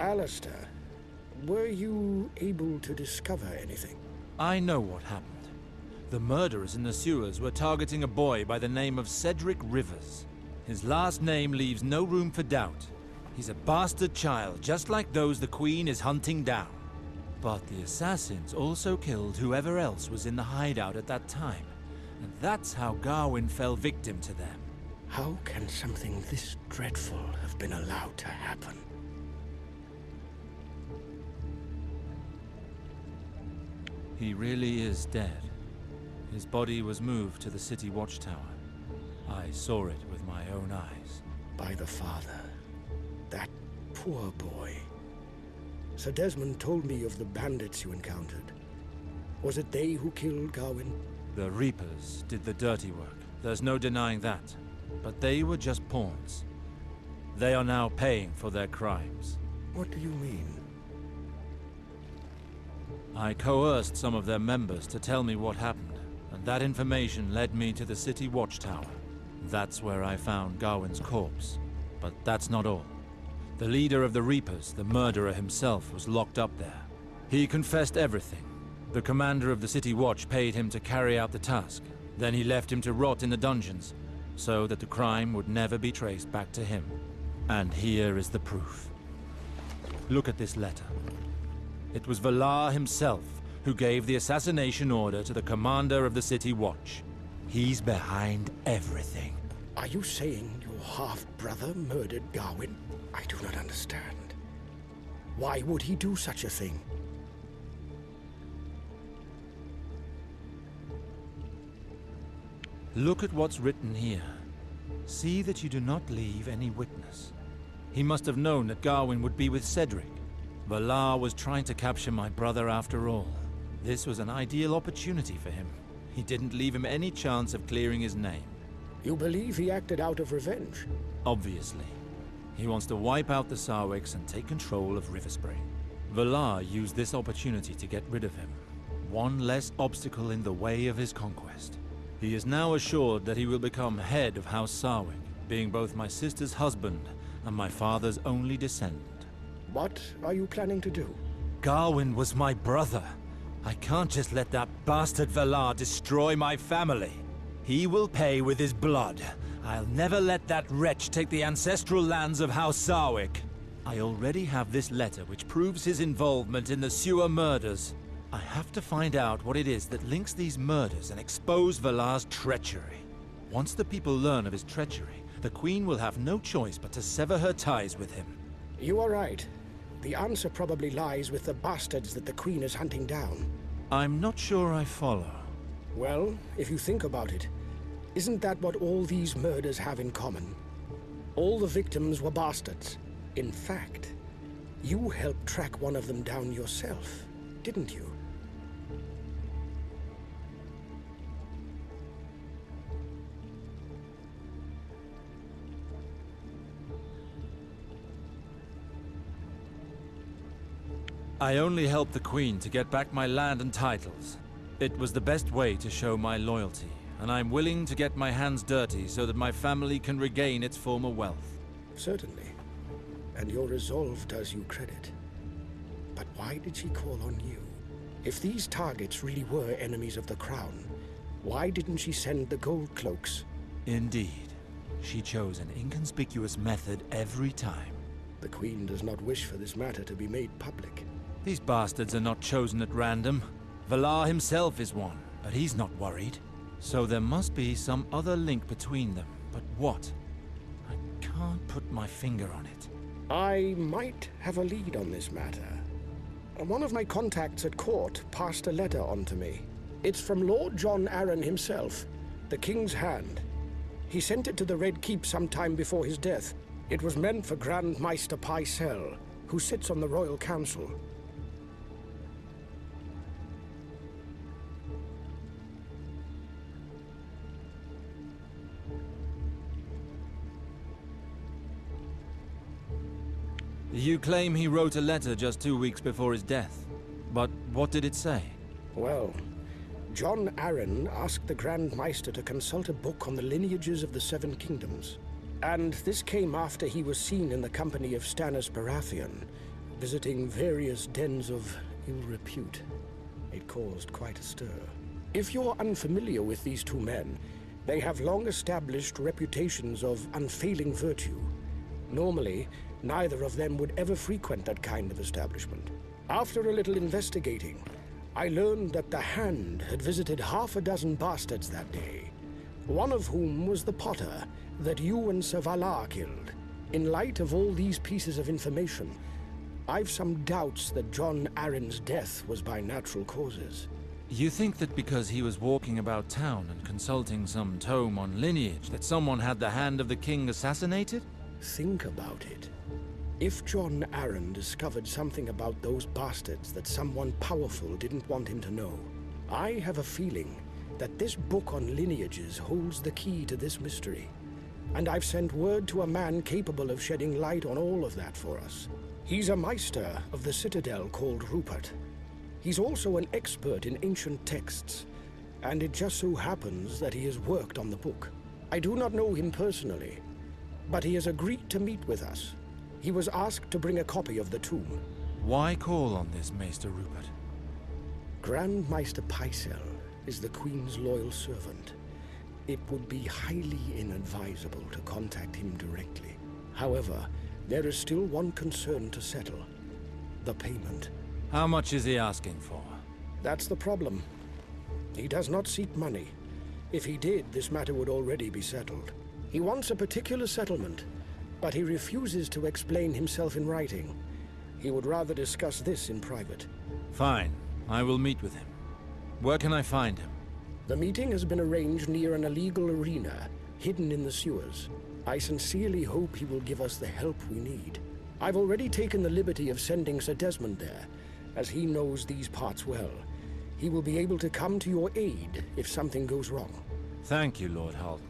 Alistair, were you able to discover anything? I know what happened. The murderers in the sewers were targeting a boy by the name of Cedric Rivers. His last name leaves no room for doubt. He's a bastard child, just like those the Queen is hunting down. But the assassins also killed whoever else was in the hideout at that time. And that's how Gawain fell victim to them. How can something this dreadful have been allowed to happen? He really is dead. His body was moved to the city watchtower. I saw it with my own eyes. By the father. That poor boy. Sir Desmond told me of the bandits you encountered. Was it they who killed Gawain? The Reapers did the dirty work. There's no denying that. But they were just pawns. They are now paying for their crimes. What do you mean? I coerced some of their members to tell me what happened, and that information led me to the city watchtower. That's where I found Gawain's corpse. But that's not all. The leader of the Reapers, the murderer himself, was locked up there. He confessed everything. The commander of the city watch paid him to carry out the task. Then he left him to rot in the dungeons, so that the crime would never be traced back to him. And here is the proof. Look at this letter. It was Valar himself who gave the assassination order to the commander of the city watch. He's behind everything. Are you saying your half-brother murdered Gawain? I do not understand. Why would he do such a thing? Look at what's written here. See that you do not leave any witness. He must have known that Gawain would be with Cedric. Valar was trying to capture my brother after all. This was an ideal opportunity for him. He didn't leave him any chance of clearing his name. You believe he acted out of revenge? Obviously. He wants to wipe out the Sarwics and take control of Riverspring. Valar used this opportunity to get rid of him. One less obstacle in the way of his conquest. He is now assured that he will become head of House Sarwick, being both my sister's husband and my father's only descendant. What are you planning to do? Gawain was my brother. I can't just let that bastard Valar destroy my family. He will pay with his blood. I'll never let that wretch take the ancestral lands of House Sarwick. I already have this letter which proves his involvement in the sewer murders. I have to find out what it is that links these murders and expose Valar's treachery. Once the people learn of his treachery, the Queen will have no choice but to sever her ties with him. You are right. The answer probably lies with the bastards that the Queen is hunting down. I'm not sure I follow. Well, if you think about it, isn't that what all these murders have in common? All the victims were bastards. In fact, you helped track one of them down yourself, didn't you? I only helped the Queen to get back my land and titles. It was the best way to show my loyalty, and I'm willing to get my hands dirty so that my family can regain its former wealth. Certainly. And your resolve does you credit. But why did she call on you? If these targets really were enemies of the Crown, why didn't she send the gold cloaks? Indeed. She chose an inconspicuous method every time. The Queen does not wish for this matter to be made public. These bastards are not chosen at random. Valar himself is one, but he's not worried. So there must be some other link between them. But what? I can't put my finger on it. I might have a lead on this matter. One of my contacts at court passed a letter on to me. It's from Lord John Arryn himself, the King's Hand. He sent it to the Red Keep sometime before his death. It was meant for Grand Maester Pycelle, who sits on the Royal Council. You claim he wrote a letter just 2 weeks before his death. But what did it say? Well, John Arryn asked the Grand Maester to consult a book on the lineages of the Seven Kingdoms. And this came after he was seen in the company of Stannis Baratheon, visiting various dens of ill repute. It caused quite a stir. If you're unfamiliar with these two men, they have long established reputations of unfailing virtue. Normally, neither of them would ever frequent that kind of establishment. After a little investigating, I learned that the Hand had visited half a dozen bastards that day, one of whom was the potter that you and Sir Valar killed. In light of all these pieces of information, I've some doubts that Jon Arryn's death was by natural causes. You think that because he was walking about town and consulting some tome on lineage, that someone had the Hand of the King assassinated? Think about it. If Jon Arryn discovered something about those bastards that someone powerful didn't want him to know, I have a feeling that this book on lineages holds the key to this mystery. And I've sent word to a man capable of shedding light on all of that for us. He's a Maester of the Citadel called Rupert. He's also an expert in ancient texts, and it just so happens that he has worked on the book. I do not know him personally, but he has agreed to meet with us. He was asked to bring a copy of the tomb. Why call on this Maester Rupert? Grand Maester Pycelle is the Queen's loyal servant. It would be highly inadvisable to contact him directly. However, there is still one concern to settle: the payment. How much is he asking for? That's the problem. He does not seek money. If he did, this matter would already be settled. He wants a particular settlement, but he refuses to explain himself in writing. He would rather discuss this in private. Fine. I will meet with him. Where can I find him? The meeting has been arranged near an illegal arena, hidden in the sewers. I sincerely hope he will give us the help we need. I've already taken the liberty of sending Sir Desmond there, as he knows these parts well. He will be able to come to your aid if something goes wrong. Thank you, Lord Halton.